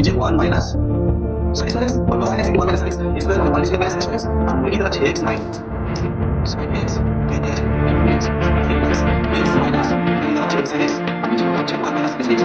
নিচে 1 minus sin x কত sin x 1 minus sin x square মানে 1 মাইনাস sin x আর উপরে কি আছে x minus sin x x minus x sin x আর নিচে হচ্ছে 1 minus sin x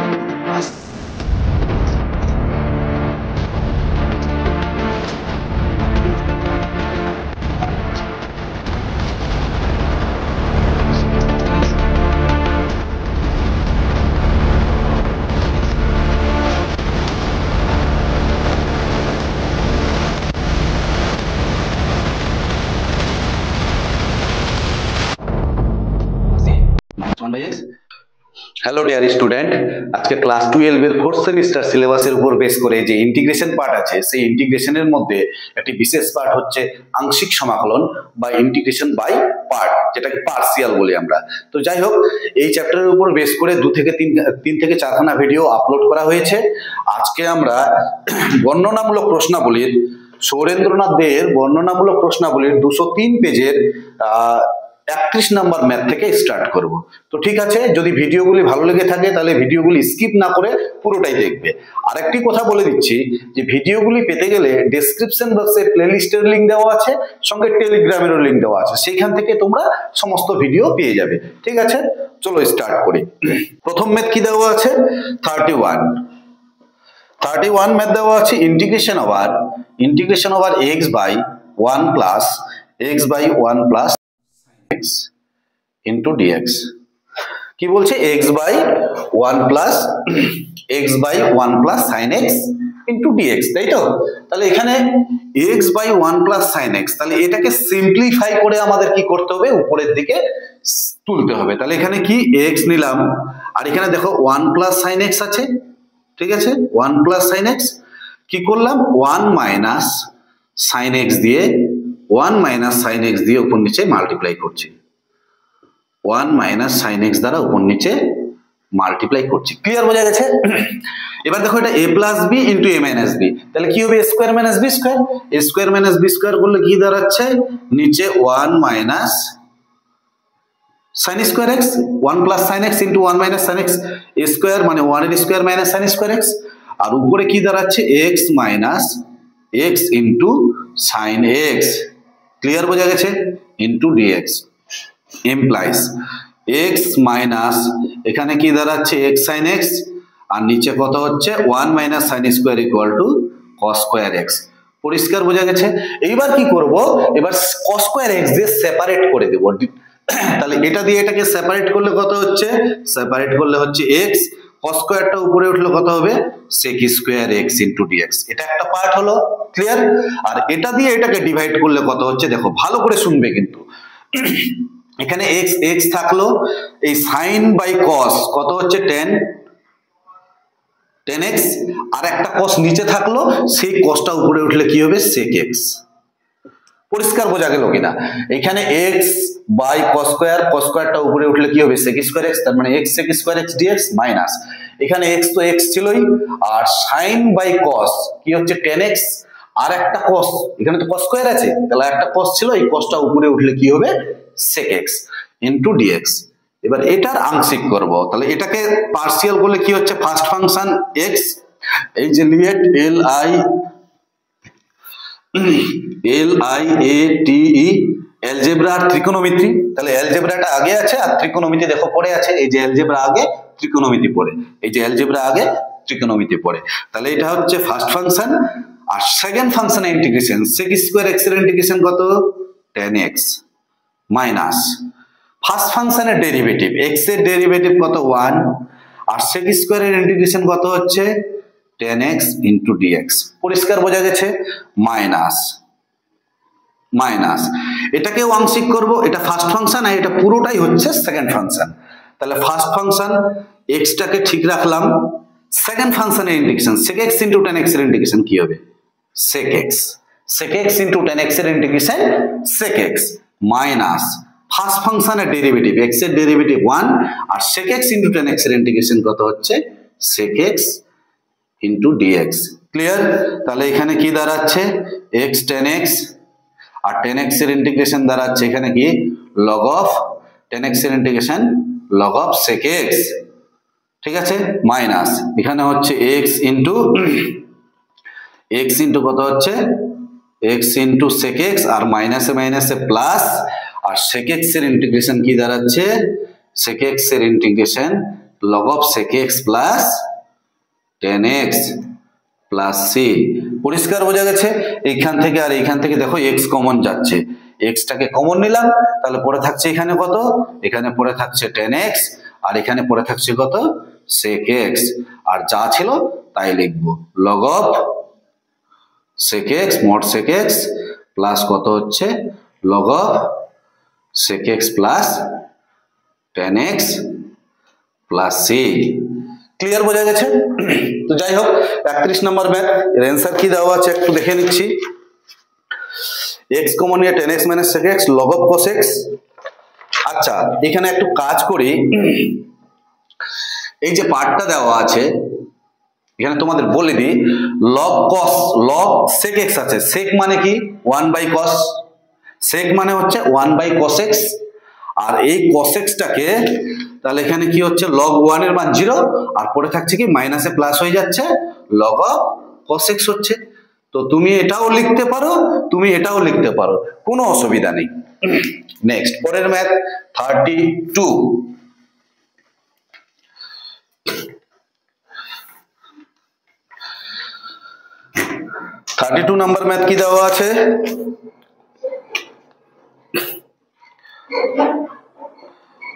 hello dear student, আজকে ক্লাস 12 এর 4th সেমিস্টার সিলেবাসের উপর বেস করে যে ইন্টিগ্রেশন পার্ট আছে সেই ইন্টিগ্রেশনের মধ্যে একটি বিশেষ পার্ট হচ্ছে আংশিক সমাকলন বা ইন্টিগ্রেশন বাই পার্ট, যেটাকে পার্সিয়াল বলি আমরা। তো যাই হোক, এই চ্যাপ্টারের উপর বেস করে 2 থেকে 3 থেকে 4খানা ভিডিও আপলোড করা হয়েছে। আজকে আমরা বর্ণনামূলক প্রশ্নাবলীর সৌরেন্দ্রনাথ দের বর্ণনামূলক প্রশ্নাবলীর 203 পেজের 31 নাম্বার ম্যাথ থেকে স্টার্ট করব। তো ঠিক আছে, যদি ভিডিওগুলি ভালো লেগে থাকে তাহলে ভিডিওগুলি স্কিপ না করে পুরোটাই দেখবে। আরেকটি কথা বলে দিচ্ছি যে ভিডিওগুলি পেতে গেলে ডেসক্রিপশন বক্সে প্লেলিস্টের লিংক দেওয়া আছে, সঙ্গে টেলিগ্রামেরও লিংক দেওয়া আছে, সেইখান থেকে তোমরা সমস্ত ভিডিও পেয়ে যাবে। ঠিক আছে, চলো স্টার্ট করি। প্রথম ম্যাথ কি দেওয়া আছে? 31 ম্যাথ দেওয়া আছে integration over x by 1 plus x by 1 plus x into dx। কি বলছে? x by 1 plus sin x into dx, তাই তো? তাহলে এখানে x by 1 plus sin x, তাহলে এটাকে সিম্পলিফাই করে আমাদের কি করতে হবে? উপরের দিকে তুলতে হবে। তাহলে এখানে কি x নিলাম, আর এখানে দেখো 1 প্লাস sin x আছে, ঠিক আছে? 1 প্লাস sin x কি করলাম? 1 মাইনাস sin x দিয়ে উপর নিচে মাল্টিপ্লাই করছি, 1 মাইনাস sin x দ্বারা উপর নিচে মাল্টিপ্লাই করছি। ক্লিয়ার বোঝা গেছে? এবার দেখো এটা a plus b into a minus b, তাহলে কি হবে? a square minus b square করলে কি দাঁড়াচ্ছে? নিচে 1 minus sin square x, 1 plus sin x into 1 minus sin x square মানে 1 এর square minus sin square x, আর উপরে কি দাঁড়াচ্ছে? x minus x into sin x। Clear বোঝা গেছে? Into dx implies x minus এখানে কি দাঁড়াচ্ছে? x sin x, আর নিচে কত হচ্ছে? 1 minus sin square equal to cos square x। পরিষ্কার বোঝা গেছে? এইবার কি করব? এবার cos স্কোয়ার x দিয়ে সেপারেট করে দেব। তাহলে এটা দিয়ে এটাকে সেপারেট করলে কত হচ্ছে? সেপারেট করলে হচ্ছে x, cos স্কোয়ারটা উপরে উঠলে কত হবে? sec স্কোয়ার x ইনটু dx। এটা একটা পার্ট হলো। ক্লিয়ার? আর এটা দিয়ে এটাকে ডিভাইড করলে কত হচ্ছে? দেখো ভালো করে শুনবে কিন্তু। এখানে x থাকলো, এই sin বাই cos কত হচ্ছে? tan x, আর একটা cos নিচে থাকলো, সেই cosটা উপরে উঠলে কি হবে? sec x। পরিষ্কার বোঝা গেল কিনা? এখানে x বাই cos স্কয়ারটা উপরে উঠলে কি হবে? sec স্কয়ার x, তার মানে x sec square x dx minus এখানে x তো x ছিলই, আর sin বাই cos কি হচ্ছে? tan x, আর একটা cos, এখানে তো cos স্কয়ার আছে, তাহলে একটা cos ছিল, এই cosটা উপরে উঠলে কি হবে? sec x into dx। এবার এটার আংশিক করব, তাহলে এটাকে পার্সিয়াল করলে কি হচ্ছে? ফার্স্ট ফাংশন x, এই যে লিমিট LIATE অ্যালজেব্রা আর ত্রিকোণমিতি, তাহলে অ্যালজেব্রাটা আগে আছে আর ত্রিকোণমিতি দেখো পরে আছে। এই যে অ্যালজেব্রা আগে, ত্রিকোণমিতি পরে, এই যে অ্যালজেব্রা আগে, ত্রিকোণমিতি পরে। তাহলে এটা হচ্ছে ফার্স্ট ফাংশন। আর সেকেন্ড ফাংশনের ইন্টিগ্রেশন sec স্কয়ার x এর ইন্টিগ্রেশন কত? tan x মাইনাস ফার্স্ট ফাংশনের ডেরিভেটিভ x এর ডেরিভেটিভ কত? 1, আর sec স্কয়ারের ইন্টিগ্রেশন কত হচ্ছে? tan x into dx। পরিষ্কার বোঝা গেছে? মাইনাস এটাকেও আংশিক করব, এটা ফার্স্ট ফাংশন আর এটা পুরোটাই হচ্ছে সেকেন্ড ফাংশন। তাহলে ফার্স্ট ফাংশন x টাকে ঠিক রাখলাম, সেকেন্ড ফাংশনের integration sec x into tan x এর ইন্টিগ্রেশন কি হবে? sec x into tan x এর integration sec x minus first ফাংশনের ডেরিভেটিভ x এর ডেরিভেটিভ 1, আর sec x into tan x এর ইন্টিগ্রেশন কত হচ্ছে? sec x into dx। Clear? তাহলে এখানে কি দাঁড়াচ্ছে? x tan x, আর tan x এর ইন্টিগ্রেশন দাঁড়াচ্ছে এখানে কি? log of tan x এর integration log of sec x। ঠিক আছে? মাইনাস এখানে হচ্ছে x into এক্স ইন্টু কত হচ্ছে এক্স ইন্টু সেক এক্স, আর মাইনাসে মাইনাসে প্লাস, আর সেক এক্স এর ইন্টিগ্রেশন কি দাঁড়াচ্ছে সেক এক্স এর integration log of sec x plus tan x plus c. পরিষ্কার বোঝা গেছে? এইখান থেকে আর এইখান থেকে দেখো এক্স কমন যাচ্ছে, এক্সটাকে কমন নিলাম, তাহলে পড়ে থাকছে এখানে কত, এখানে পড়ে থাকছে টেন এক্স, আর এখানে পড়ে থাকছে কত সেক এক্স, আর যা ছিল তাই লিখবো log of sec x mod sec x plus কত হচ্ছে log of sec x plus tan x plus c. Clear বোঝা গেছে? তো যাই হোক 31 নম্বর ম্যাথ এর অ্যান্সার কি দেওয়া আছে একটু দেখে নিচ্ছি। এক্স কমন নিয়ে tan x minus sec x log of cos x. আচ্ছা এখানে একটু কাজ করি, এই যে পার্টটা দেওয়া আছে এখানে তোমাদের বলে দিই, log cos log sec x আছে, সেক মানে কি 1/cos, সেক মানে হচ্ছে 1/cos x, আর এই cos x টাকে তাহলে এখানে কি হচ্ছে log 1 এর মান 0, আর পড়ে থাকছে কি মাইনাসে প্লাস হয়ে যাচ্ছে log of cos x হচ্ছে। তো তুমি এটাও লিখতে পারো, তুমি এটাও লিখতে পারো, কোনো অসুবিধা নেই। নেক্সট পরের ম্যাথ 32। 32 নাম্বার ম্যাথ কি দেওয়া আছে,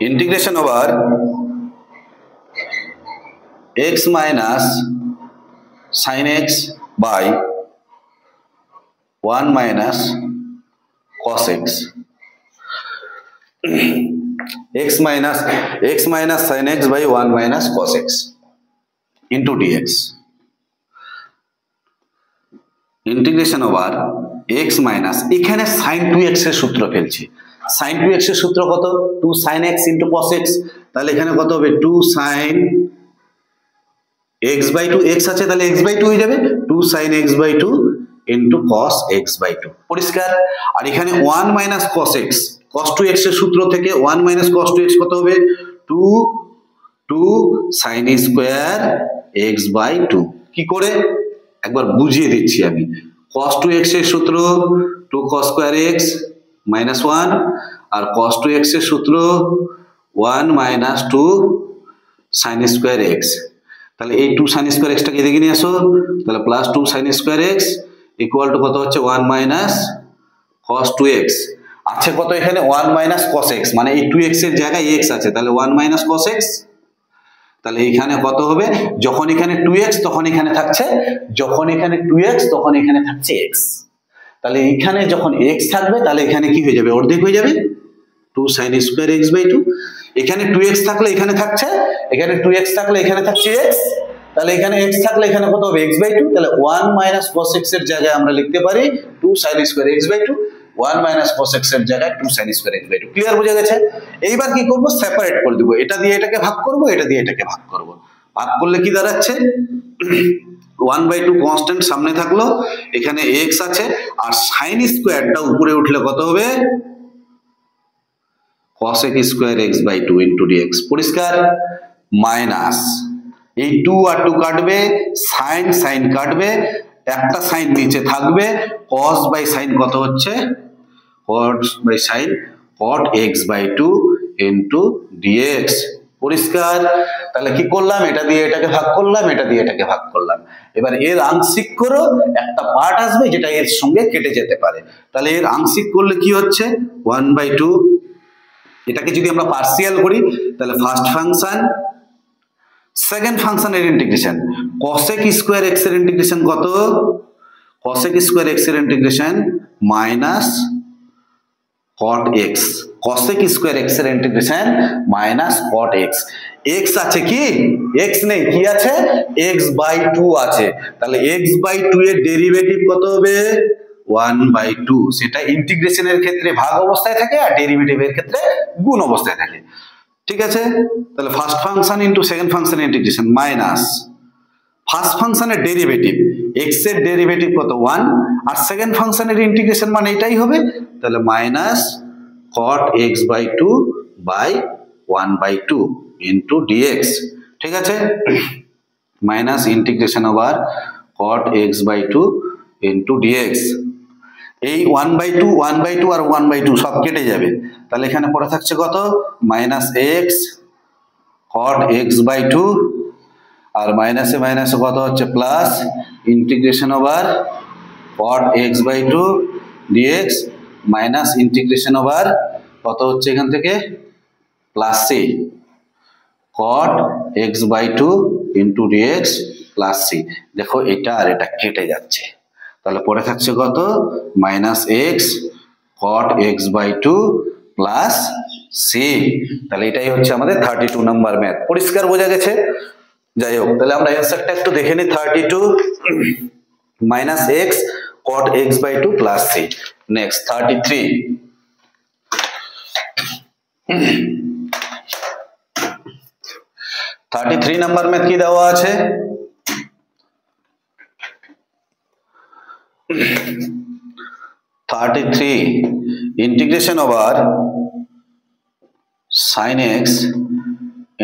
integration over x minus sin x by 1 minus cos x, x minus sin x by 1 minus cos x into dx, integration over x minus এখানে sin 2x এর সূত্র ফেলছি, sin 2x এর সূত্র কত 2 sin x into cos x, তাহলে এখানে কত হবে 2 sin x by 2, x আছে তাহলে x by 2 হয়ে যাবে 2 sin x by 2 into cos x by 2 পরিষ্কার। আর এখানে 1 minus cos x, cos 2x এর সূত্র থেকে 1 minus cos 2x কত হবে 2 sin square x by 2, কি করে একবার বুঝিয়ে দিচ্ছি আমি, cos 2x এর সূত্র 2 cos square x minus 1, আর cos 2x এর সূত্র 1 minus 2 sin square x, তাহলে এই 2 sin square x টাকে এদিকে নিয়ে আসো, তাহলে plus 2 sin square x equal to কত হচ্ছে 1 minus cos 2x, আছে কত এখানে 1 minus cos x, মানে এই 2x এর জায়গায় x আছে তাহলে 1 minus cos x, তাহলে এখানে কত হবে যখন এখানে 2x তখন এখানে থাকছে, যখন এখানে 2x তখন এখানে থাকছে x, তাহলে এখানে যখন x থাকবে তাহলে এখানে কি হয়ে যাবে অর্ধেক হয়ে যাবে 2 sin square x by 2, এখানে 2x থাকলে এখানে থাকছে, এখানে 2x থাকলে এখানে থাকছে x, তাহলে এখানে x থাকলে এখানে কত হবে x by 2, তাহলে 1 minus cos x এর জায়গায় আমরা লিখতে পারি 2 sin square x by 2, 1 minus cos x এর জায়গায় 2 sin square x by 2। Clear বোঝা গেছে? এইবার কি করব সেপারেট করে দেব, এটা দিয়ে এটাকে ভাগ করব, এটা দিয়ে এটাকে ভাগ করব, ভাগ করলে কি দাঁড়াচ্ছে 1/2 কনস্ট্যান্ট সামনে থাকলো, এখানে x আছে, আর sin স্কয়ারটা উপরে উঠলে কত হবে cos x square x by 2 into dx পরিষ্কার, মাইনাস এই 2 আর 2 কাটবে, sin কাটবে, একটা sin নিচে থাকবে, cos by sin কত হচ্ছে cos by sin cot x by 2 into dx পরিষ্কার। তাহলে কি করলাম এটা দিয়ে এটাকে ভাগ করলাম, এটা দিয়ে এটাকে ভাগ করলাম, এবার এর আংশিক করো, একটা পার্ট আসবে যেটা এর সঙ্গে কেটে যেতে পারে, তাহলে এর আংশিক করলে কি হচ্ছে 1/2, এটাকে যদি আমরা পার্সিয়াল করি তাহলে ফার্স্ট ফাংশন সেকেন্ড ফাংশনের integration cos x square x এর ইন্টিগ্রেশন কত cos x স্কয়ার x এর integration minus cot x, cos x square x এর integration minus cot x, x আছে কি x নেই, কি আছে x by 2 আছে, তাহলে x by 2 এর ডেরিভেটিভ কত হবে 1/2, সেটা ইন্টিগ্রেশনের ক্ষেত্রে ভাগ অবস্থায় থাকে আর ডেরিভেটিভের ক্ষেত্রে গুণ অবস্থায় থাকে, ঠিক আছে। তাহলে ফার্স্ট ফাংশন ইনটু সেকেন্ড ফাংশনের ইন্টিগ্রেশন মাইনাস ফার্স্ট ফাংশনের ডেরিভেটিভ x এর ডেরিভেটিভ কত 1, আর সেকেন্ড ফাংশনের ইন্টিগ্রেশন মানে এটাই হবে, তাহলে minus cot x by 2 by 1/2 into dx, ঠিক আছে, minus integration over cot x by 2 into dx। এই 1/2 1/2 আর 1/2 সব কেটে যাবে, তাহলে এখানে পড়ে থাকছে কত minus x cot x by 2 আর মাইনাসে মাইনাসে কত হচ্ছে plus integration over cot x by 2 dx minus integration over কত হচ্ছে এখান থেকে plus c cot x by 2 into dx plus c. দেখো এটা আর এটা কেটে যাচ্ছে, তাহলে পড়ে থাকছে কত minus x cot x by 2 plus c. তাহলে এটাই হচ্ছে আমাদের 32 নাম্বার ম্যাথ। পরিষ্কার বোঝা গেছে? যাই হোক, তাহলে আমরা অ্যান্সারটা একটু দেখে নিই। 32 minus x cot x by 2 plus c. Next 33 33 number math কি দেওয়া আছে? 33 integration over sin x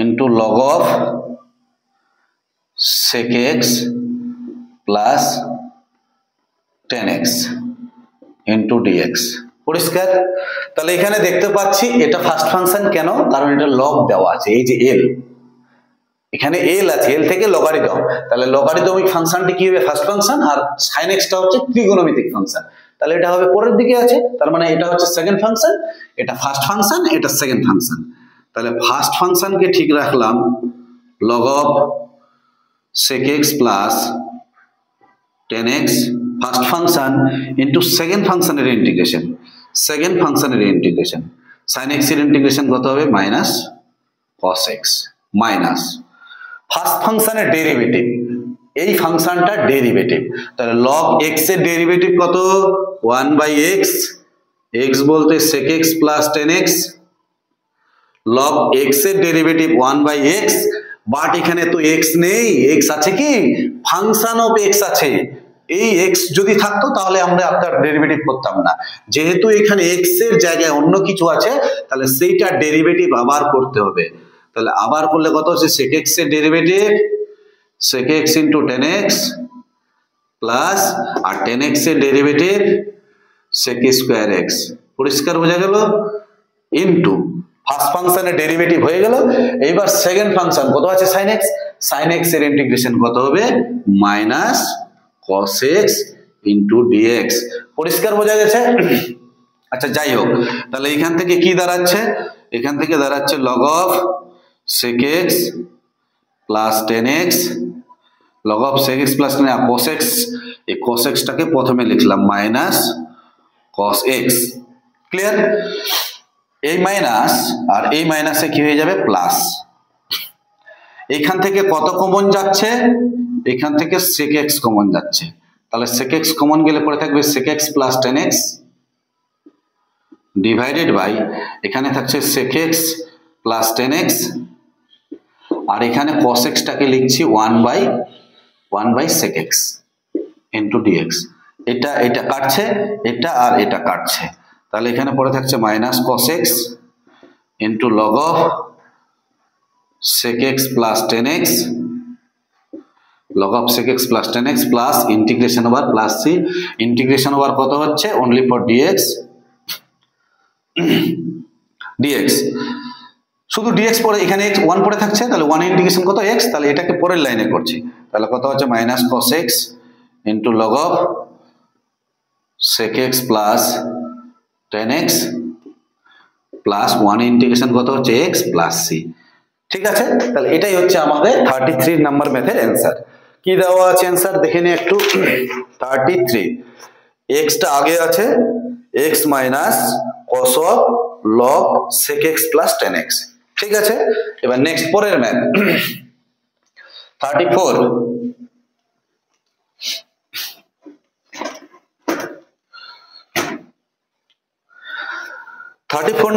into log of sec x plus tan x into dx। পরিষ্কার? তাহলে এখানে দেখতে পাচ্ছি এটা ফার্স্ট ফাংশন, কেন? কারণ এটা লগ দেওয়া আছে, এই যে এল, এখানে এল আছে, এল থেকে লগারিদম, তাহলে লগারিদমিক ফাংশনটি কি হবে ফার্স্ট ফাংশন, আর sin x টা হচ্ছে ত্রিগোণমিতিক ফাংশন, তাহলে এটা হবে পরের দিকে আছে, তার মানে এটা হচ্ছে সেকেন্ড ফাংশন, এটা ফার্স্ট ফাংশন, এটা সেকেন্ড ফাংশন। তাহলে ফার্স্ট ফাংশনকে ঠিক রাখলাম log of sec x plus tan x first function into second ফাংশনের ইন্টিগ্রেশন, সেকেন্ড ফাংশনের ইন্টিগ্রেশন sin x এর ইন্টিগ্রেশন কত হবে minus cos x minus first ফাংশনের ডেরিভেটিভ, এই ফাংশনটা ডেরিভেটিভ, তাহলে log x এর ডেরিভেটিভ কত 1/x, x বলতে sec x plus tan x, log x এর ডেরিভেটিভ 1/x, বাট এখানে তো x নেই, x আছে কি ফাংশন অফ x আছে, এই x যদি থাকতো তাহলে আমরা আপনার ডেরিভেটিভ করতাম না, যেহেতু এখানে x এর জায়গায় অন্য কিছু আছে তাহলে সেইটা ডেরিভেটিভ আবার করতে হবে। তাহলে আবার করলে কত হচ্ছে sec x এর derivative sec x into tan x plus আর tan x এর ডেরিভেটিভ sec স্কয়ার x। পরিষ্কার বোঝা গেল? ইনটু ফার্স্ট ফাংশনের ডেরিভেটিভ হয়ে গেল, এইবার সেকেন্ড ফাংশন কত আছে sin x, sin x এর ইন্টিগ্রেশন কত হবে minus cos x into dx। পরিষ্কার বোঝা গেছে? আচ্ছা যাই হোক, তাহলে এখান থেকে কি দাঁড়াচ্ছে, এখান থেকে দাঁড়াচ্ছে log of sec x plus tan x, log of sec x plus tan x cos x, এই cos x টাকে প্রথমে লিখলাম মাইনাস cos x। ক্লিয়ার? এই মাইনাস আর এই মাইনাসে কি হয়ে যাবে প্লাস, এখান থেকে কত কমন যাচ্ছে, এখান থেকে sec x কমন যাচ্ছে, তাহলে sec x কমন গেলে পরে থাকবে sec x plus tan x divided by এখানে থাকছে sec x plus tan x, আর এখানে cos x টাকে লিখছি 1/1 sec x into dx। এটা এটা কাটছে, এটা আর এটা কাটছে, তাহলে এখানে পড়ে থাকছে minus cos x into log of sec x plus tan x, log of sec x plus tan x plus integration over plus c, integration over কত হচ্ছে only for dx dx, শুধু dx পরে এখানে x 1 পড়ে থাকছে, তাহলে 1 integration কত x, তাহলে এটাকে পরের লাইনে করছি, তাহলে কত হচ্ছে minus cos x into log of sec x plus tan x plus 1 integration কত হচ্ছে x প্লাস c। ঠিক আছে, তাহলে এটাই হচ্ছে আমাদের 33 নাম্বার ম্যাথের অ্যানসার। কি দেওয়া আছে অ্যানসার দেখে নিই একটু। 33 x টা আগে আছে, x minus cos of log sec x plus tan x। ঠিক আছে, এবার নেক্সট পরের ম্যাথ 34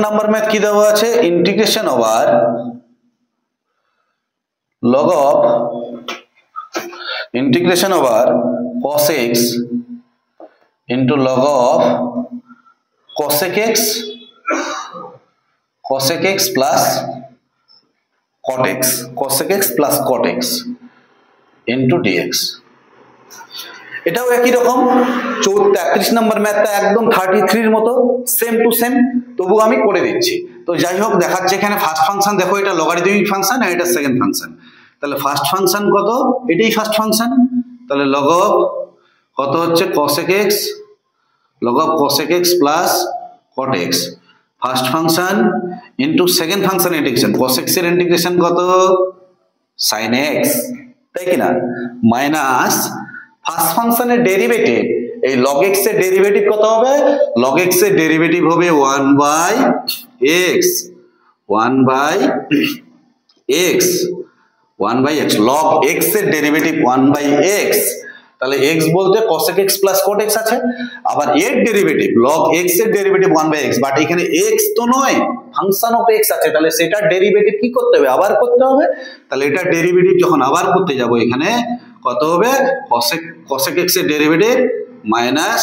নাম্বার ম্যাথ কি দেওয়া আছে, integration over log of cos x into log of cosec x plus cot x, cosec x plus cot x into dx। এটাও একই রকম 33 নম্বর ম্যাথটা একদম 33 এর মতো সেম টু সেম, তবু আমি করে দিচ্ছি। তো যাই হোক দেখাচ্ছে এখানে ফার্স্ট ফাংশন, দেখো এটা লগারিদমিক ফাংশন আর এটা সেকেন্ড ফাংশন। তাহলে ফার্স্ট ফাংশন কত, এটাই ফার্স্ট ফাংশন, তাহলে লগ অফ কত হচ্ছে cosec x, log of cosec x plus cot x first function into second function integration, cos x এর ইন্টিগ্রেশন কত sin x, তাই কি না, মাইনাস ফার্স্ট ফাংশনের ডেরিভেটিভ, এই log x এর ডেরিভেটিভ কত হবে, log x এর ডেরিভেটিভ হবে 1 by x, 1 by x, 1 by x, log x এর ডেরিভেটিভ 1 বাই x, তাহলে x বলতে cosec x plus cot x আছে, আবার এর ডেরিভেটিভ log x এর ডেরিভেটিভ 1 বাই x, বাট এখানে x তো নয়, ফাংশন অফ x আছে, তাহলে সেটার ডেরিভেটিভ কি করতে হবে, আবার করতে হবে। তাহলে এটা ডেরিভেটিভ যখন আবার করতে যাব এখানে কত হবে, cosec x এর derivative minus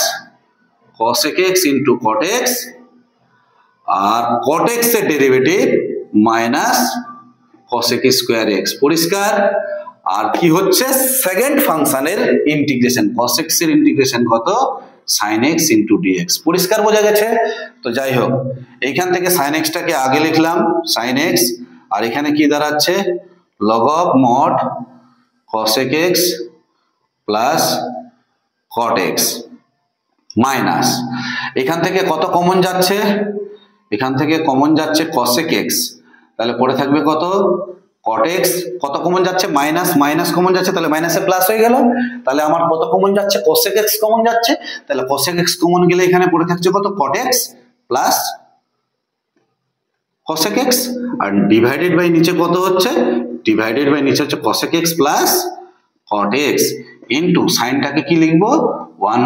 cosec x into cot x, আর cot x এর derivative minus cosec square x, পরিষ্কার। আর কি হচ্ছে সেকেন্ড ফাংশনের ইন্টিগ্রেশন, cos x এর ইন্টিগ্রেশন কত sin x ইনটু dx, পরিষ্কার বোঝা গেছে। তো যাই হোক এইখান থেকে sin x টাকে আগে লিখলাম sin x, আর এখানে কি দাঁড়াচ্ছে log of mod cosec x plus cot x minus এখান থেকে কত কমন যাচ্ছে, এখান থেকে কমন যাচ্ছে cosec x, তাহলে পড়ে থাকবে কত cot x, কত কমন যাচ্ছে মাইনাস, মাইনাস কমন যাচ্ছে, তাহলে মাইনাসে প্লাস হয়ে গেল, তাহলে আমার কত কমন যাচ্ছে cosec x কমন যাচ্ছে, তাহলে cosec x কমন গেলে এখানে পড়ে থাকছে কত cot x plus cosec x, আর ডিভাইডেড বাই নিচে কত হচ্ছে, ডিভাইডেড বাই নিচে হচ্ছে cosec x plus cot x into সাইনটাকে কি লিখবো 1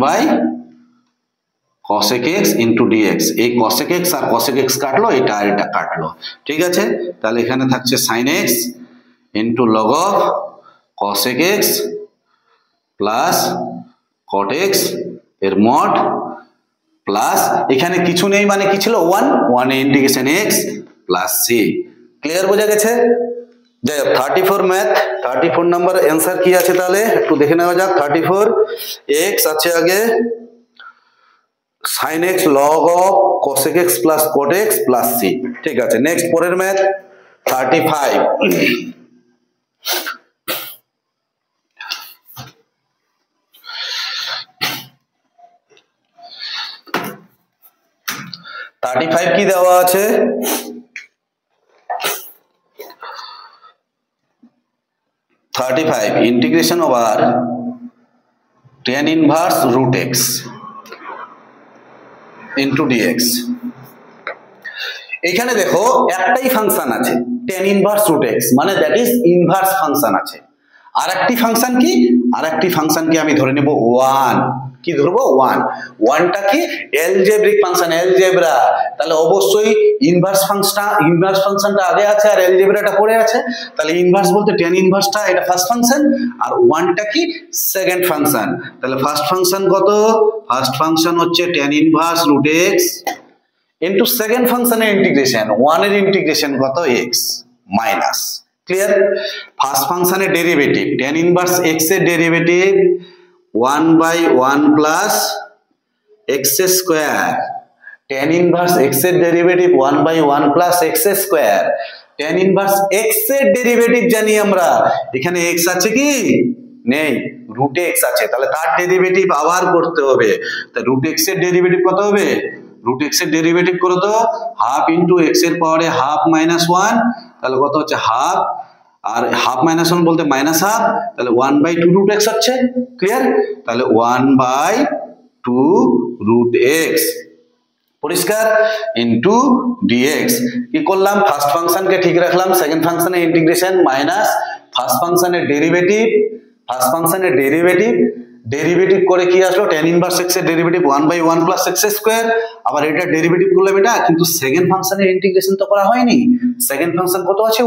বাই cosec x ইনটু dx, এই cosec x আর cosec x কাটলো, এটা আর এটা কাটলো, ঠিক আছে। তাহলে এখানে থাকছে sin x into log of cosec x plus cot x এর মড প্লাস এখানে কিছু নেই মানে কি ছিল 1 এ integration x plus c, clear বোঝা গেছে। যাই হোক 34 ম্যাথ 34 নাম্বার অ্যান্সার কি আছে তাহলে একটু দেখে নেওয়া যাক। 34 x আছে আগে sin x log of cosec x plus cot x plus c, ঠিক আছে। নেক্সট পরের ম্যাথ 35 35 কি দেওয়া আছে, integration over tan inverse root x into dx, এখানে দেখো একটাই ফাংশন আছে tan ইনভার্স root x, মানে দ্যাট ইজ ইনভার্স ফাংশন আছে। আর একটি ফাংশন কি, আর একটি ফাংশনকে আমি ধরে নেব 1, কি ধরবো 1টা কি অ্যালজেব্রিক ফাংশন, অ্যালজেব্রা, তাহলে অবশ্যই ইনভার্স ফাংশনটা আগে আছে আর অ্যালজেব্রাটা পরে আছে, তাহলে ইনভার্স বলতে tan ইনভার্সটা এটা ফার্স্ট ফাংশন আর 1টা কি সেকেন্ড ফাংশন। তাহলে ফার্স্ট ফাংশন কত, ফার্স্ট ফাংশন হচ্ছে tan inverse root x into second ফাংশনের ইন্টিগ্রেশন 1 এর ইন্টিগ্রেশন কত x মাইনাস, ক্লিয়ার। ফার্স্ট ফাংশনের ডেরিভেটিভ tan ইনভার্স x এর derivative 1 by 1 plus x square, tan inverse x এর derivative 1 by 1 plus x square, tan inverse x এর derivative জানি আমরা, এখানে x আছে কি নেই, root x আছে, তাহলে তার ডেরিভেটিভ আবার করতে হবে। তাহলে root x এর ডেরিভেটিভ কত হবে, root x এর ডেরিভেটিভ করো তো হাফ ইনটু x এর পাওয়ারে হাফ মাইনাস 1, তাহলে কত হচ্ছে হাফ, আর হাফ মাইনাস 1 বলতে মাইনাস হাফ, তাহলে 1 বাই 2 root x হচ্ছে, ক্লিয়ার। তাহলে 1 বাই 2 root x পরিষ্কার ইনটু dx, কি করলাম ফার্স্ট ফাংশনকে ঠিক রাখলাম, সেকেন্ড ফাংশনের ইন্টিগ্রেশন মাইনাস ফার্স্ট ফাংশনের ডেরিভেটিভ, ফার্স্ট ফাংশনের ডেরিভেটিভ করে কি আসলো tan ইনভার্স x এর derivative 1 by 1 plus x square, আবার এটা ডেরিভেটিভ করলাম এটা, কিন্তু সেকেন্ড ফাংশনের ইন্টিগ্রেশন তো করা হয়নি, সেকেন্ড ফাংশন কত আছে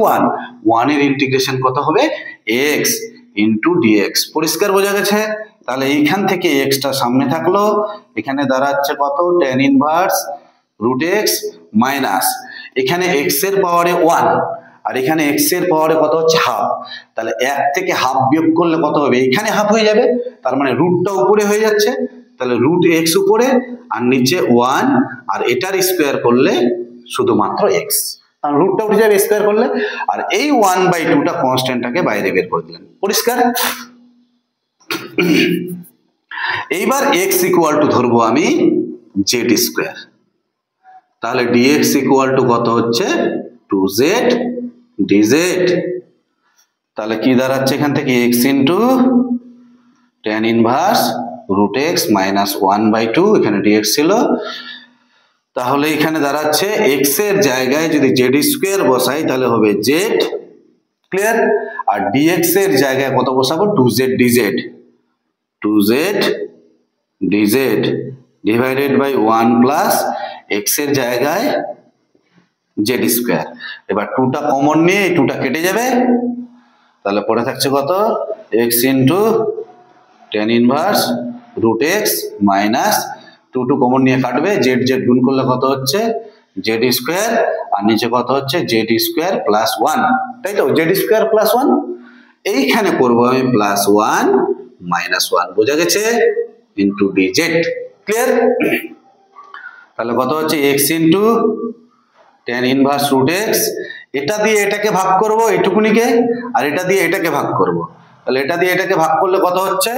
1 এর ইন্টিগ্রেশন কত হবে x ইনটু dx, পরিষ্কার বোঝা গেছে। তাহলে এইখান থেকে x টা সামনে থাকলো, এখানে দাঁড়াচ্ছে কত tan inverse root x minus এখানে x এর পাওয়ারে 1 আর এখানে x এর পাওয়ারে কত হচ্ছে হাফ, তাহলে 1 থেকে হাফ বিয়োগ করলে কত হবে, এখানে হাফ হয়ে যাবে, তার মানে রুটটা উপরে হয়ে যাচ্ছে, তাহলে রুট x উপরে আর নিচে 1, আর এটার স্কয়ার করলে শুধুমাত্র x, আর রুটটা উঠে যাবে স্কয়ার করলে, আর এই 1/2টা কনস্ট্যান্টটাকে বাইরে বের করে দিলেন। পরিষ্কার? এইবার x ইকুয়াল টু ধরবো আমি z স্কয়ার, তাহলে dx ইকুয়াল টু কত হচ্ছে 2z dz, তাহলে কি দাঁড়াচ্ছে এখান থেকে x into tan inverse root x minus 1/2, এখানে dx ছিল, তাহলে এখানে দাঁড়াচ্ছে x এর জায়গায় যদি z স্কয়ার বসাই তাহলে হবে z, ক্লিয়ার, আর dx এর জায়গায় কত বসাবো 2z dz, 2z dz divided by 1 plus x এর জায়গায় z স্কয়ার। এবার 2টা কমন নিয়ে এই 2টা কেটে যাবে, তাহলে পড়ে থাকছে কত x into tan inverse root x minus 2 common নিয়ে কাটবে, z z গুণ করলে কত হচ্ছে z স্কয়ার, আর নিচে কত হচ্ছে z স্কয়ার প্লাস 1, তাই তো, z স্কয়ার প্লাস 1, এইখানে করব আমি প্লাস 1 মাইনাস 1, বোঝা গেছে, ইন্টু dz, ক্লিয়ার? তাহলে কত হচ্ছে x into tan inverse root x, এটা দিয়ে এটাকে ভাগ করব এইটুকুনিকে, আর এটা দিয়ে এটাকে ভাগ করব, তাহলে এটা দিয়ে এটাকে ভাগ করলে কত হচ্ছে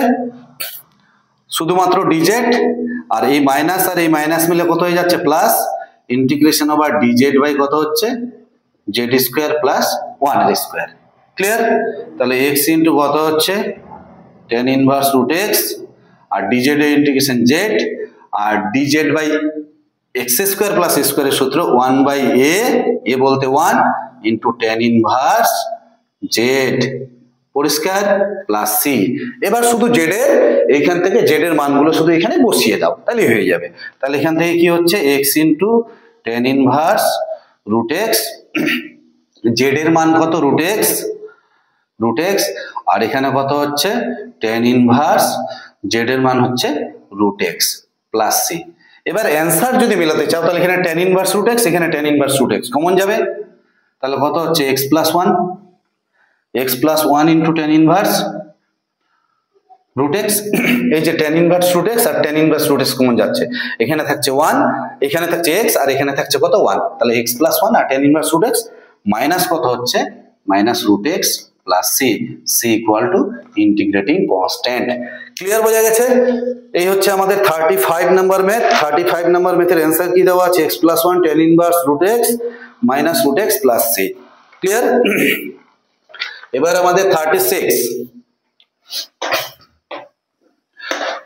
শুধুমাত্র dz, আর এই মাইনাস আর এই মাইনাস মিলে কত হয়ে যাচ্ছে plus, integration over dz by কত হচ্ছে z স্কয়ার প্লাস 1 এর স্কয়ার, ক্লিয়ার? তাহলে x ইন্টু কত হচ্ছে tan ইনভার্স রুট x, আর dz এর ইন্টিগ্রেশন z, আর dz by x square plus a স্কয়ারের সূত্র 1/a বলতে 1 ইন্টু tan ইনভার্স z, পরিষ্কার, প্লাস c। এবার শুধু z এর এইখান থেকে z এর মানগুলো শুধু এখানে বসিয়ে দাও, তাহলে হয়ে যাবে। তাহলে এখান থেকে কি হচ্ছে x into tan inverse root x, z এর মান কত রুট x, আর এখানে কত হচ্ছে tan ইনভার্স z এর মান হচ্ছে রুট x প্লাস c। এবার অ্যান্সার যদি মেলাতে চাও তাহলে এখানে tan ইনভার্স রুট x, এখানে tan inverse root x common যাবে, তাহলে কত হচ্ছে x plus 1 into tan inverse root x, এই যে tan ইনভার্স রুট x আর tan inverse root x common যাচ্ছে, এখানে থাকছে 1, এখানে থাকছে x, আর এখানে থাকছে কত 1, তাহলে x প্লাস 1 আর tan inverse root x minus কত হচ্ছে minus root x plus c equal to integrating constant. Clear, বোঝা গেছে? এই হচ্ছে আমাদের 35 নাম্বার ম্যাথ। 35 নাম্বার ম্যাথের অ্যান্সার কি দেওয়া আছে, x plus 1 tan inverse root x minus root x plus c, clear? এবার আমাদের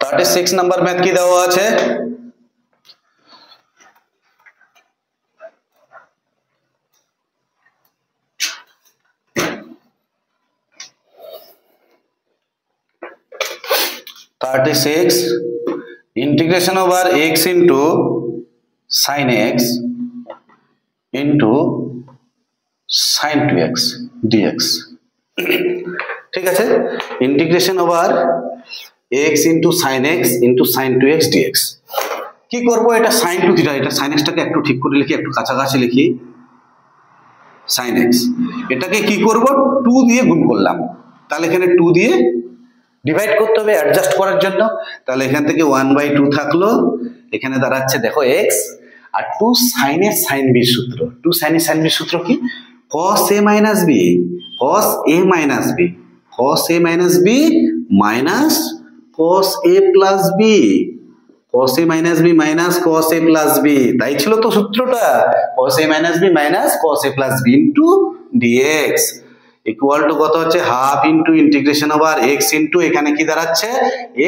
36 নাম্বার ম্যাথ কি দেওয়া আছে, integration over x into sin x into sin 2x dx, ঠিক আছে, integration over x into sin x into sin 2x dx। কি করব, এটা sin 2 থিটা, এটা sin x টাকে একটু ঠিক করে লিখি, একটু কাছাকাছি লিখি, sin x, এটাকে কি করব 2 দিয়ে গুণ করলাম, তাহলে এখানে 2 দিয়ে ডিভাইড করতে হবে অ্যাডজাস্ট করার জন্য, তাহলে এখান থেকে 1/2 থাকলো, এখানে দাঁড়াচ্ছে দেখো x, R 2 sin a sin b সূত্র, 2 sin a sin b সূত্র কি, cos a minus b, cos a minus b, cos a minus b minus cos a plus b, cos a minus b minus cos a plus b, তাই ছিল তো সূত্রটা, cos a minus b minus cos a plus b into dx equal to কত হচ্ছে half into integration over x into এখানে কি দাঁড়াচ্ছে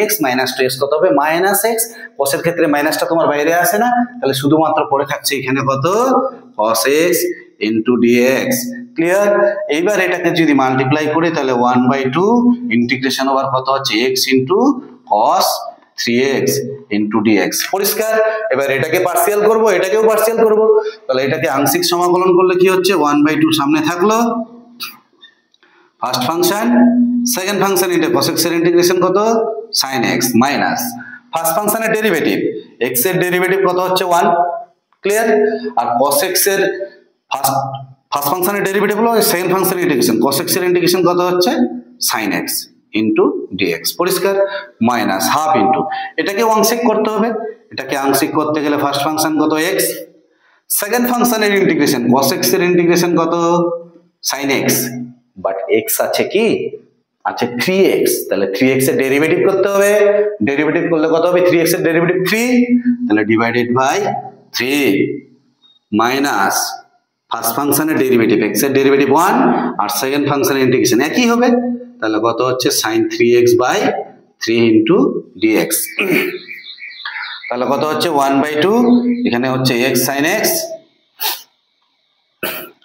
x minus 2x কত হবে মাইনাস x, cos এর ক্ষেত্রে মাইনাসটা তোমার বাইরে আসে না, তাহলে শুধুমাত্র পড়ে থাকছে এখানে কত cos x into dx, clear? এইবার এটাকে যদি মাল্টিপ্লাই করি তাহলে 1/2 ইন্টিগ্রেশন ওভার কত হচ্ছে x into cos 3x into dx, পরিষ্কার? এবার এটাকে পার্সিয়াল করব, এটাকেও পার্সিয়াল করব, তাহলে এটাকে আংশিক সমাকলন করলে কি হচ্ছে 1/2 সামনে থাকলো, first function, second function into cos x এর ইন্টিগ্রেশন কত sin x মাইনাস ফার্স্ট ফাংশনের ডেরিভেটিভ x এর ডেরিভেটিভ কত হচ্ছে 1, ক্লিয়ার? আর cos x এর ফার্স্ট ফার্স্ট ফাংশনের ডেরিভেটিভ হলো সেকেন্ড ফাংশনের ইন্টিগ্রেশন cos x এর ইন্টিগ্রেশন কত হচ্ছে sin x ইনটু dx পরিষ্কার মাইনাস হাফ ইনটু এটাকে আংশিক করতে হবে এটাকে আংশিক করতে গেলে ফার্স্ট ফাংশন কত x সেকেন্ড ফাংশনের ইন্টিগ্রেশন cos x এর ইন্টিগ্রেশন কত sin x বাট x আছে কি আছে 3x তাহলে 3x এর ডেরিভেটিভ করতে হবে ডেরিভেটিভ করলে কত হবে 3x এর ডেরিভেটিভ 3 তাহলে ডিভাইডেড বাই 3 মাইনাস ফার্স্ট ফাংশনের ডেরিভেটিভ x এর ডেরিভেটিভ 1 আর সেকেন্ড ফাংশনের ইন্টিগ্রেশন একই হবে তাহলে কত হচ্ছে sin 3x by 3 into dx তাহলে কত হচ্ছে 1/2 এখানে হচ্ছে x sin x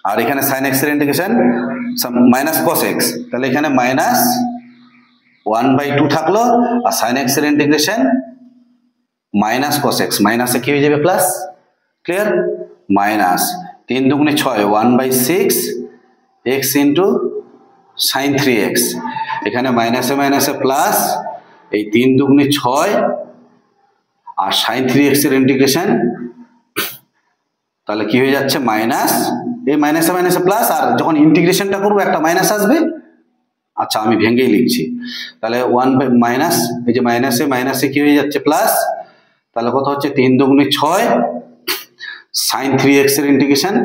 আর এখানে sin x এর ইন্টিগ্রেশন মাইনাস cos x তাহলে এখানে মাইনাস 1/2 থাকলো আর sin x এর ইন্টিগ্রেশন মাইনাস cos x মাইনাসে কি হয়ে যাবে প্লাস ক্লিয়ার মাইনাস 3 দুগুণে 6 1/6 x ইনটু sin 3x এখানে মাইনাসে মাইনাসে প্লাস এই 3 দুগুণে 6 আর sin 3x এর ইন্টিগ্রেশন তাহলে কি হয়ে যাচ্ছে মাইনাস এই মাইনাসে মাইনাসে প্লাস আর যখন ইন্টিগ্রেশনটা করব একটা মাইনাস আসবে আচ্ছা আমি ভেঙেই লিখছি তাহলে 1 মাইনাস এই যে মাইনাসে মাইনাসে কি হয়ে যাচ্ছে প্লাস তাহলে কত হচ্ছে 3 দুগুণে 6 sin 3x এর integration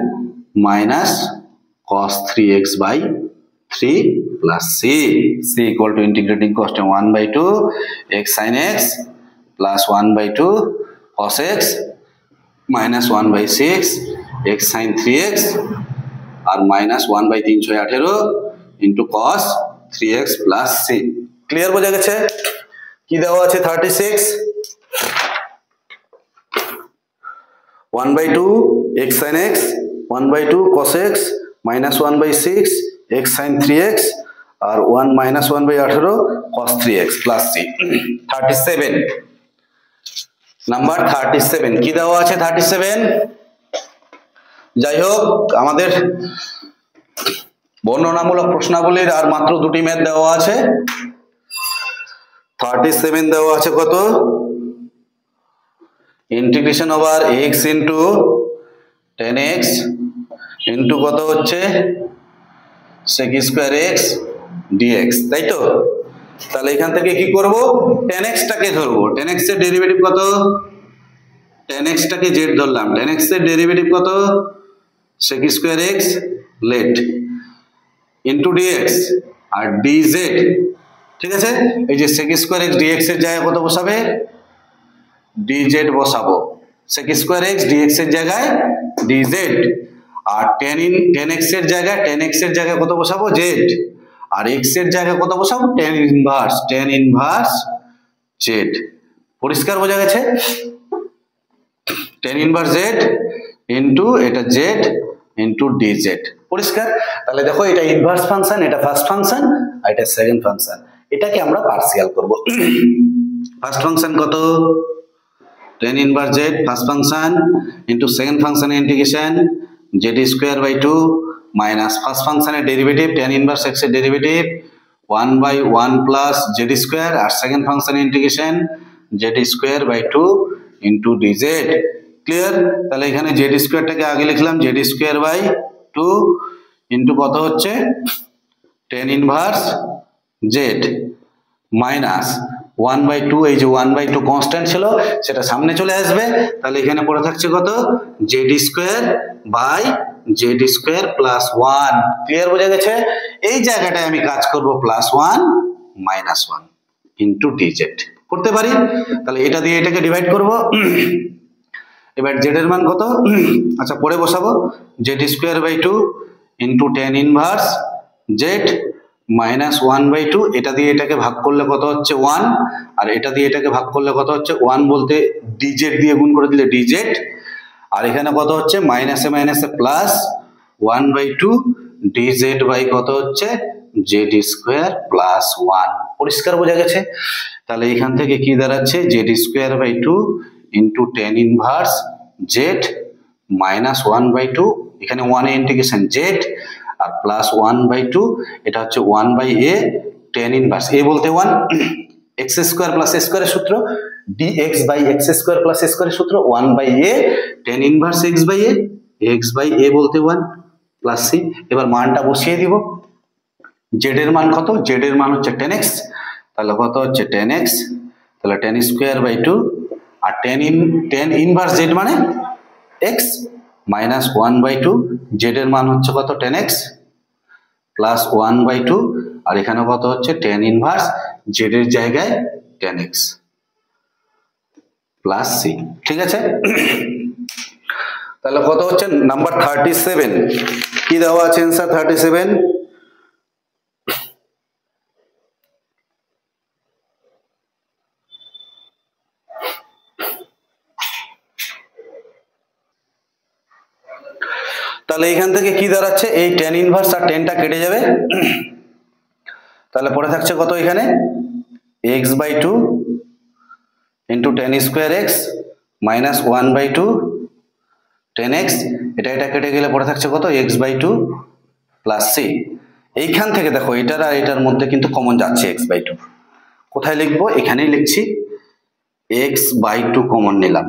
minus cos 3x by 3 plus c equal to integrating constant 1/2 x sin x plus 1/2 cos x minus 1/6 x sin 3x और minus 1/318 into cos 3x plus c clear বোঝা গেছে কি দেওয়া আছে 36 1/2 x sin x 1/2 cos x minus 1/6 x sin 3x और 1 minus 1/18 cos 3x plus c 37 number 37 কি দেওয়া আছে 37 যাই হোক আমাদের বর্ণনামূলক প্রশ্নাবলীর আর মাত্র দুটি ম্যাথ দেওয়া আছে 37 দেওয়া আছে কত integration over x into 10x into কত হচ্ছে sec স্কয়ার x dx তাই তো তাহলে এখান থেকে কি করব 10x টাকে ধরব 10x এর ডেরিভেটিভ কত 10x টাকে z ধরলাম 10x এর ডেরিভেটিভ কত sec square x let into dx আর dz ঠিক আছে এই যে sec স্কয়ার x dx এর জায়গায় কত বসাবে dz বসাবো sec স্কয়ার x dx এর জায়গায় dz আর tan x এর জায়গায় কত বসাবো z আর x এর জায়গায় কত বসাবো tan ইনভার্স z পরিষ্কার বোঝা গেছে tan ইনভার্স z ইনটু এটা z ইনটু dz পরিষ্কার তাহলে দেখো এটা ইনভার্স ফাংশন এটা ফার্স্ট ফাংশন আর এটা সেকেন্ড ফাংশন এটাকে আমরা পার্সিয়াল করব ফার্স্ট ফাংশন কত tan inverse z first function into second ফাংশনের integration z square by 2 minus first function এর ডেরিভেটিভ tan ইনভার্স x এর ডেরিভেটিভ 1/1 plus z square আর second function integration z square by 2 into dz clear তাহলে এখানে z স্কয়ারটাকে আগে লিখলাম z square by 2 into কত হচ্ছে tan ইনভার্স z minus 1/2 এই যে 1/2 কনস্ট্যান্ট ছিল সেটা সামনে চলে আসবে তাহলে এখানে পড়ে থাকছে কত z square by z square plus 1 clear বোঝা গেছে এই জায়গাটায় আমি কাজ করব প্লাস 1 মাইনাস 1 ইনটু dz করতে পারি তাহলে এটা দিয়ে এটাকে ডিভাইড করব এবার z এর মান কত আচ্ছা পরে বসাবো z square by 2 into tan inverse z minus 1/2 এটা দিয়ে এটাকে ভাগ করলে কত হচ্ছে 1 আর এটা দিয়ে এটাকে ভাগ করলে কত হচ্ছে 1 বলতে dz দিয়ে গুণ করে দিলে dz আর এখানে কত হচ্ছে মাইনাসে মাইনাসে প্লাস 1/2 dz বাই কত হচ্ছে z স্কয়ার প্লাস 1 পরিষ্কার বোঝা গেছে তাহলে এখান থেকে কি দাঁড়াচ্ছে z square by 2 into tan inverse z minus 1/2 এখানে 1 এর ইন্টিগ্রেশন z আর প্লাস 1/2 এটা হচ্ছে 1/a tan ইনভার্স a বলতে 1 x স্কয়ার প্লাস a স্কয়ারের সূত্র dx by x square plus a স্কয়ারের সূত্র 1/a tan inverse x by a বলতে 1 প্লাস সি। এবার মানটা বসিয়ে দিব। জেড এর মান কত? জেড এর মান হচ্ছে 10x, তাহলে কত হচ্ছে 10x, তাহলে 10 স্কোয়ার বাই 2, আর 10 ইনভার্স জেড মানে x মাইনাস 1/2, জেড এর মান হচ্ছে কত 10x প্লাস 1/2, আর এখানে কত হচ্ছে 10 ইনভার্স জেড এর জায়গায় 10x প্লাস সি। ঠিক আছে, তাহলে কত হচ্ছে নাম্বার 37, কি দেওয়া আছে অ্যানসার 37? তাহলে এখান থেকে কি দাঁড়াচ্ছে, এই 10 ইনভার্স আর 10টা কেটে যাবে, তাহলে পড়ে থাকছে কত এখানে x/2 into 10 square x minus 1/2 10x, এটা কেটে গেলে পড়ে থাকছে কত x/2 প্লাস সি। এইখান থেকে দেখো এটার আর এটার মধ্যে কিন্তু কমন যাচ্ছে x/2, কোথায় লিখবো? এখানেই লিখছি, x/2 কমন নিলাম,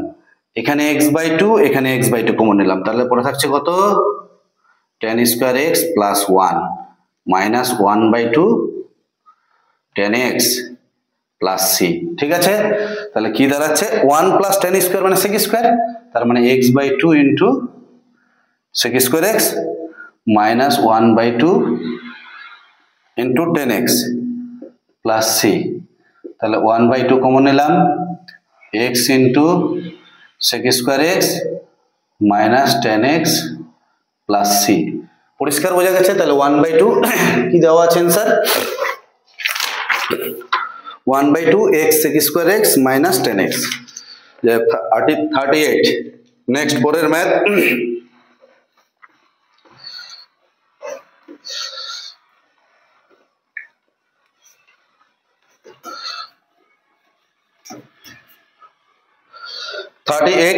এখানে x/2 এখানে x/2 কমন নিলাম, তাহলে পড়ে থাকছে কত 10 square x plus 1 minus 1/2 10x plus c. ঠিক আছে, তাহলে কি দাঁড়াচ্ছে 1 প্লাস 10 স্কোয়ার মানে sec স্কোয়ার, তার মানে x/2 into sec square x minus 1/2 into 10x plus c. তাহলে 1/2 কমন নিলাম, x into sec square x minus 10x plus c. পরিষ্কার বোঝা গেছে? তাহলে 1/2 কি দেওয়া আছে answer 1/2 x sec square x minus 10x। 38। Next পরের ম্যাথ,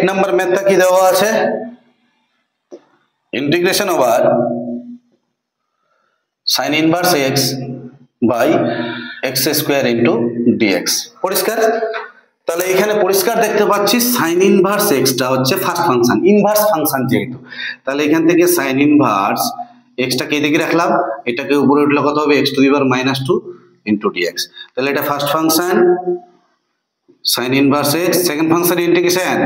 নম্বর ম্যাথটা কি দেওয়া আছে, integration over sin inverse x by x square into dx। পরিষ্কার? তাহলে এখানে পরিষ্কার দেখতে পাচ্ছি sin ইনভার্স x টা হচ্ছে ফার্স্ট ফাংশন, ইনভার্স ফাংশন যেহেতু, তাহলে এখান থেকে sin ইনভার্স x টাকে এদিকে রাখলাম, এটাকে উপরে উঠলে কত হবে x to the power -2 into dx। তাহলে এটা first function sin inverse x, second function integration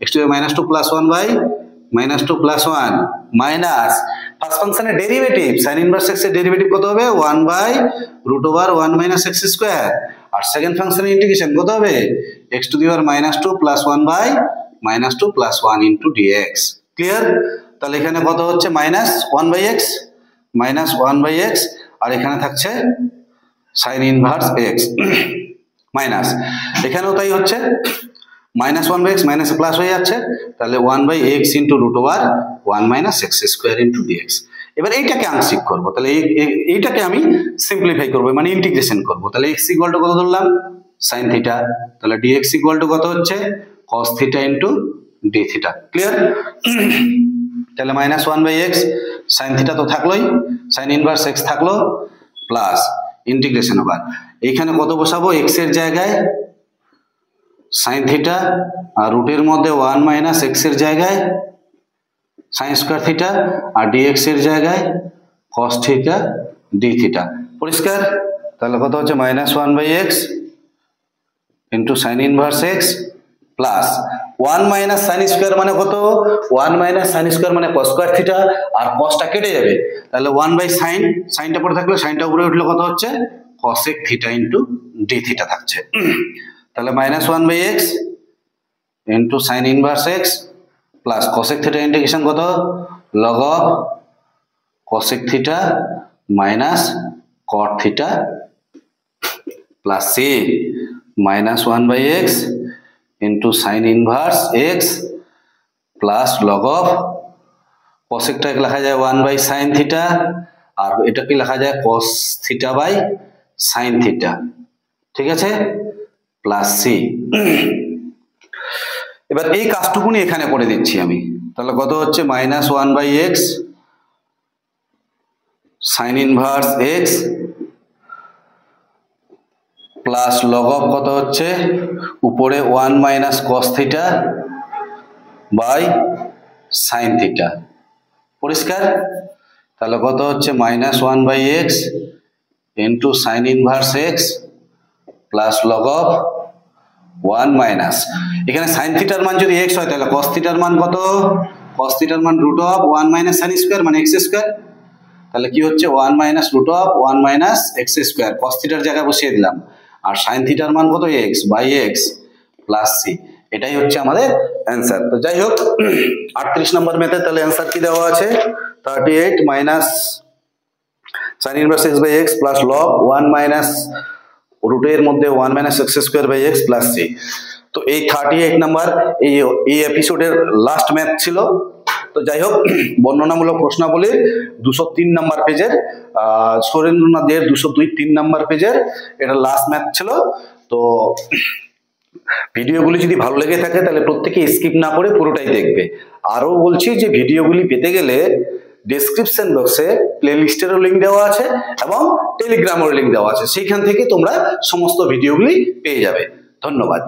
x to the power -2 plus 1 by -2 plus 1 minus first ফাংশনের ডেরিভেটিভ sin ইনভার্স x এর ডেরিভেটিভ কত হবে 1 বাই √1 মাইনাস x স্কয়ার, আর second ফাংশনের integration কত হবে x to the power -2 plus 1 by -2 plus 1 into dx। Clear? তাহলে এখানে কত হচ্ছে -1/x -1/x, আর এখানে থাকছে sin ইনভার্স x মাইনাস, এখানেও তাই হচ্ছে -1/x মাইনাস প্লাস হয়ে যাচ্ছে, তাহলে 1/x into √1 minus x square into dx। এবার এইটাকে আংশিক করবো, তাহলে এইটাকে আমি সিম্পলিফাই করবো মানে ইন্টিগ্রেশন করবো, তাহলে x ইকুয়াল টু কত ধরলাম sin থিটা, তাহলে dx ইকুয়াল টু কত হচ্ছে cos theta into d theta. Clear? তাহলে -1/x sin থিটা তো থাকলোই, sin ইনভার্স x থাকলো প্লাস ইন্টিগ্রেশন ওভার, এইখানে কত বসাবো x এর জায়গায় sin থিটা, আর রুটের মধ্যে 1 মাইনাস x এর জায়গায় sin স্কয়ার থিটা, আর dx এর জায়গায় cos থিটা d থিটা। পরিষ্কার? তাহলে কত হচ্ছে -1/x into sin inverse x plus 1 minus sin square মানে কত 1 মাইনাস sin স্কয়ার মানে cos স্কয়ার থিটা, আর cosটা কেটে যাবে, তাহলে 1/sin, সাইনটা পড়ে থাকলে সাইনটা উপরে উঠলে কত হচ্ছে cosec theta into d theta থাকছে। তাহলে -1/x into sin inverse x plus cosec theta integration কত log of cosec theta minus cot theta plus c -1/x into sin inverse x plus log of cosecটাকে লেখা যায় 1/sin theta, আর এটাকে লেখা যায় cos theta by sin theta. ঠিক আছে? Plus c. এবার এই কাজটুকুনি এখানে করে দিচ্ছি আমি, তাহলে কত হচ্ছে -1/x sin inverse x plus log of কত হচ্ছে উপরে 1 minus cos theta by sin theta. পরিষ্কার? তাহলে কত হচ্ছে -1/x into sine inverse x plus log of 1 minus, এখানে সাইন থিটার মান যদি x হয় তাহলে কস থিটার মান কত, কস থিটার মান root of 1 minus sine square মানে x স্কয়ার, তাহলে কি হচ্ছে 1 minus root of 1 minus x square, cos থিটার জায়গায় বসিয়ে দিলাম, আর সাইন থিটার মান কত x by x plus c, এটাই হচ্ছে আমাদের অ্যানসার। তো যাই হোক 38 নম্বর মেথড, তাহলে অ্যানসার কি দেওয়া আছে 38 minus sine inverse x by x plus log 1 minus রুটের মধ্যে 1 minus x square by x plus c। তো এই 38 নাম্বার এই এপিসোডের লাস্ট ম্যাথ ছিল। তো যাই হোক বর্ণনামূলক প্রশ্নাবলীর 203 নাম্বার পেজের সুরেন্দ্রনাথ দের 203 নাম্বার পেজের এটা লাস্ট ম্যাথ ছিল। তো ভিডিওগুলি যদি ভালো লেগে থাকে তাহলে প্রত্যেকে স্কিপ না করে পুরোটাই দেখবে। আরও বলছি যে ভিডিওগুলি পেতে গেলে ডেসক্রিপশন বক্সে প্লেলিস্টেরও লিঙ্ক দেওয়া আছে এবং টেলিগ্রামের লিঙ্ক দেওয়া আছে, সেইখান থেকে তোমরা সমস্ত ভিডিওগুলি পেয়ে যাবে। ধন্যবাদ।